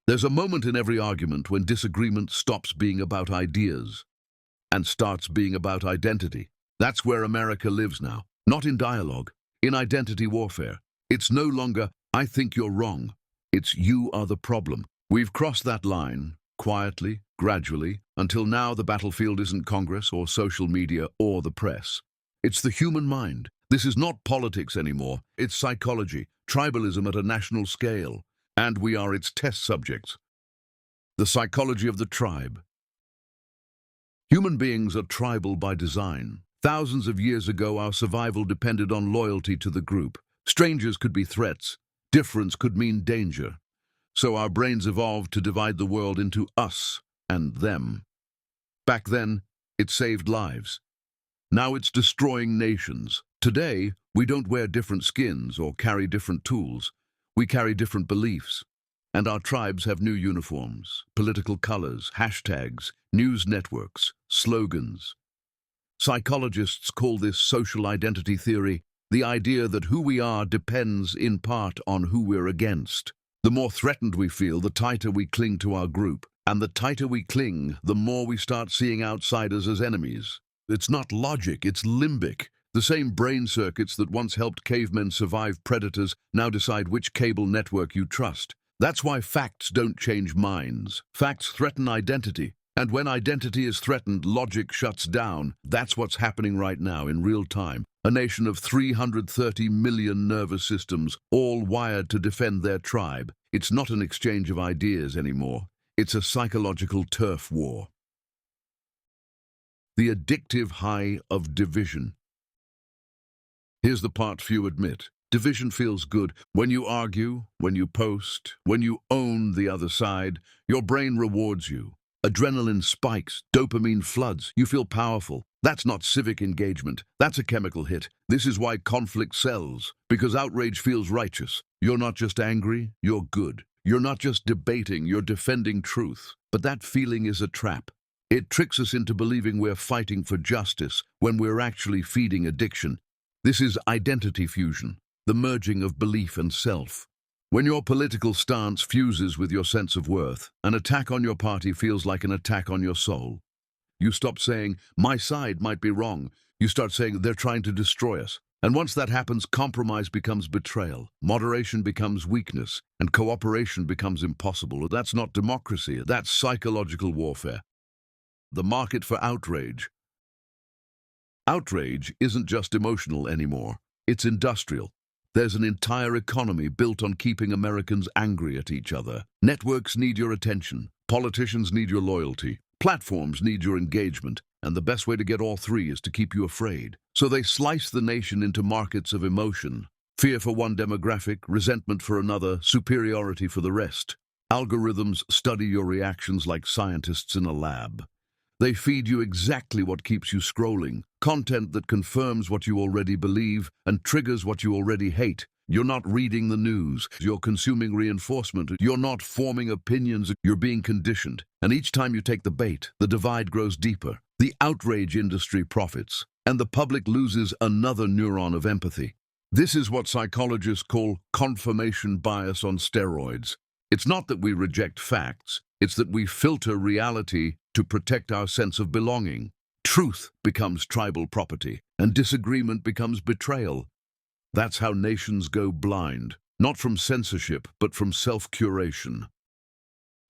There's a moment in every argument when disagreement stops being about ideas and starts being about identity. That's where America lives now. Not in dialogue, in identity warfare. It's no longer, I think you're wrong. It's you are the problem. We've crossed that line, quietly, gradually, until now the battlefield isn't Congress or social media or the press. It's the human mind. This is not politics anymore. It's psychology, tribalism at a national scale. And we are its test subjects. The psychology of the tribe. Human beings are tribal by design. Thousands of years ago, our survival depended on loyalty to the group. Strangers could be threats. Difference could mean danger. So our brains evolved to divide the world into us and them. Back then, it saved lives. Now it's destroying nations. Today, we don't wear different skins or carry different tools. We carry different beliefs. And our tribes have new uniforms, political colors, hashtags, news networks, slogans. Psychologists call this social identity theory, the idea that who we are depends in part on who we're against. The more threatened we feel, the tighter we cling to our group. And the tighter we cling, the more we start seeing outsiders as enemies. It's not logic, it's limbic. The same brain circuits that once helped cavemen survive predators now decide which cable network you trust. That's why facts don't change minds. Facts threaten identity. And when identity is threatened, logic shuts down. That's what's happening right now in real time. A nation of 330 million nervous systems, all wired to defend their tribe. It's not an exchange of ideas anymore. It's a psychological turf war. The addictive high of division. Here's the part few admit. Division feels good. When you argue, when you post, when you own the other side, your brain rewards you. Adrenaline spikes, dopamine floods, you feel powerful. That's not civic engagement, that's a chemical hit. This is why conflict sells, because outrage feels righteous. You're not just angry, you're good. You're not just debating, you're defending truth. But that feeling is a trap. It tricks us into believing we're fighting for justice when we're actually feeding addiction. This is identity fusion, the merging of belief and self. When your political stance fuses with your sense of worth, an attack on your party feels like an attack on your soul. You stop saying, my side might be wrong. You start saying, they're trying to destroy us. And once that happens, compromise becomes betrayal, moderation becomes weakness, and cooperation becomes impossible. That's not democracy, that's psychological warfare. The market for outrage. Outrage isn't just emotional anymore, it's industrial. There's an entire economy built on keeping Americans angry at each other. Networks need your attention, politicians need your loyalty, platforms need your engagement, and the best way to get all three is to keep you afraid. So they slice the nation into markets of emotion. Fear for one demographic, resentment for another, superiority for the rest. Algorithms study your reactions like scientists in a lab. They feed you exactly what keeps you scrolling, content that confirms what you already believe and triggers what you already hate. You're not reading the news, you're consuming reinforcement, you're not forming opinions, you're being conditioned. And each time you take the bait, the divide grows deeper. The outrage industry profits, and the public loses another neuron of empathy. This is what psychologists call confirmation bias on steroids. It's not that we reject facts, it's that we filter reality to protect our sense of belonging. Truth becomes tribal property, and disagreement becomes betrayal. That's how nations go blind, not from censorship, but from self-curation.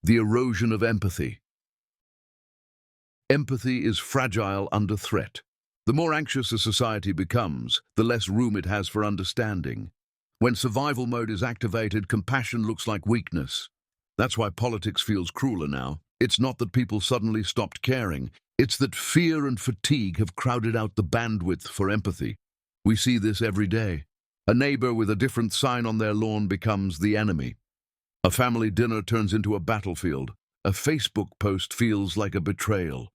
The erosion of empathy. Empathy is fragile under threat. The more anxious a society becomes, the less room it has for understanding. When survival mode is activated, compassion looks like weakness. That's why politics feels crueler now. It's not that people suddenly stopped caring. It's that fear and fatigue have crowded out the bandwidth for empathy. We see this every day. A neighbor with a different sign on their lawn becomes the enemy. A family dinner turns into a battlefield. A Facebook post feels like a betrayal.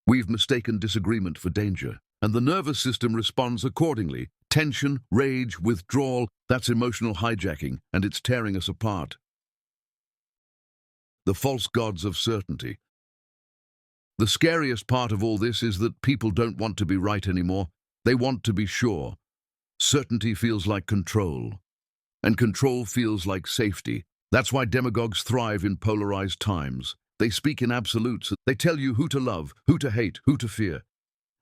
We've mistaken disagreement for danger, and the nervous system responds accordingly. Tension, rage, withdrawal, that's emotional hijacking, and it's tearing us apart. The false gods of certainty. The scariest part of all this is that people don't want to be right anymore. They want to be sure. Certainty feels like control, and control feels like safety. That's why demagogues thrive in polarized times. They speak in absolutes. They tell you who to love, who to hate, who to fear.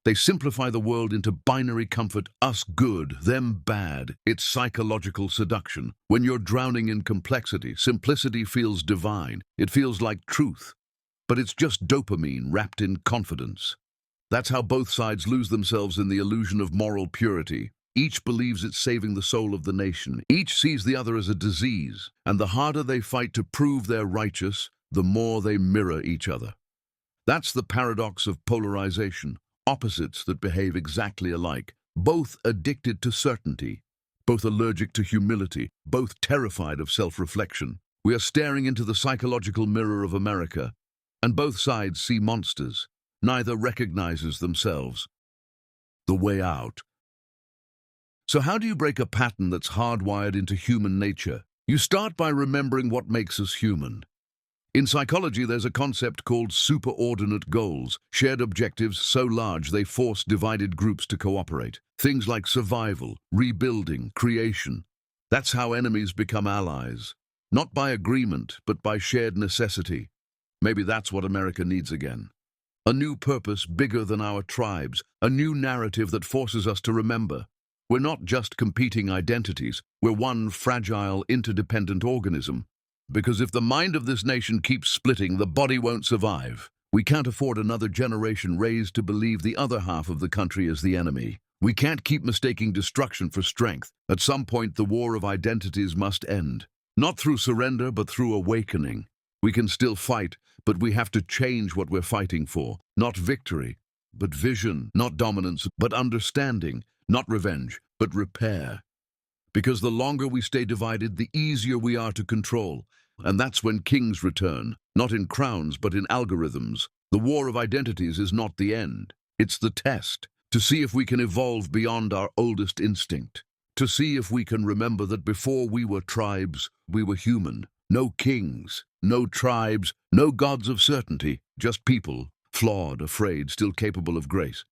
They simplify the world into binary comfort, us good, them bad. It's psychological seduction. When you're drowning in complexity, simplicity feels divine. It feels like truth. But it's just dopamine wrapped in confidence. That's how both sides lose themselves in the illusion of moral purity. Each believes it's saving the soul of the nation. Each sees the other as a disease. And the harder they fight to prove they're righteous, the more they mirror each other. That's the paradox of polarization. Opposites that behave exactly alike, both addicted to certainty, both allergic to humility, both terrified of self-reflection. We are staring into the psychological mirror of America, and both sides see monsters. Neither recognizes themselves. The way out. So how do you break a pattern that's hardwired into human nature? You start by remembering what makes us human. In psychology, there's a concept called superordinate goals, shared objectives so large they force divided groups to cooperate. Things like survival, rebuilding, creation. That's how enemies become allies. Not by agreement, but by shared necessity. Maybe that's what America needs again. A new purpose bigger than our tribes, a new narrative that forces us to remember. We're not just competing identities, we're one fragile, interdependent organism. Because if the mind of this nation keeps splitting, the body won't survive. We can't afford another generation raised to believe the other half of the country is the enemy. We can't keep mistaking destruction for strength. At some point, the war of identities must end. Not through surrender, but through awakening. We can still fight, but we have to change what we're fighting for. Not victory, but vision. Not dominance, but understanding. Not revenge, but repair. Because the longer we stay divided, the easier we are to control. And that's when kings return, not in crowns, but in algorithms. The war of identities is not the end. It's the test, to see if we can evolve beyond our oldest instinct. To see if we can remember that before we were tribes, we were human. No kings, no tribes, no gods of certainty, just people, flawed, afraid, still capable of grace.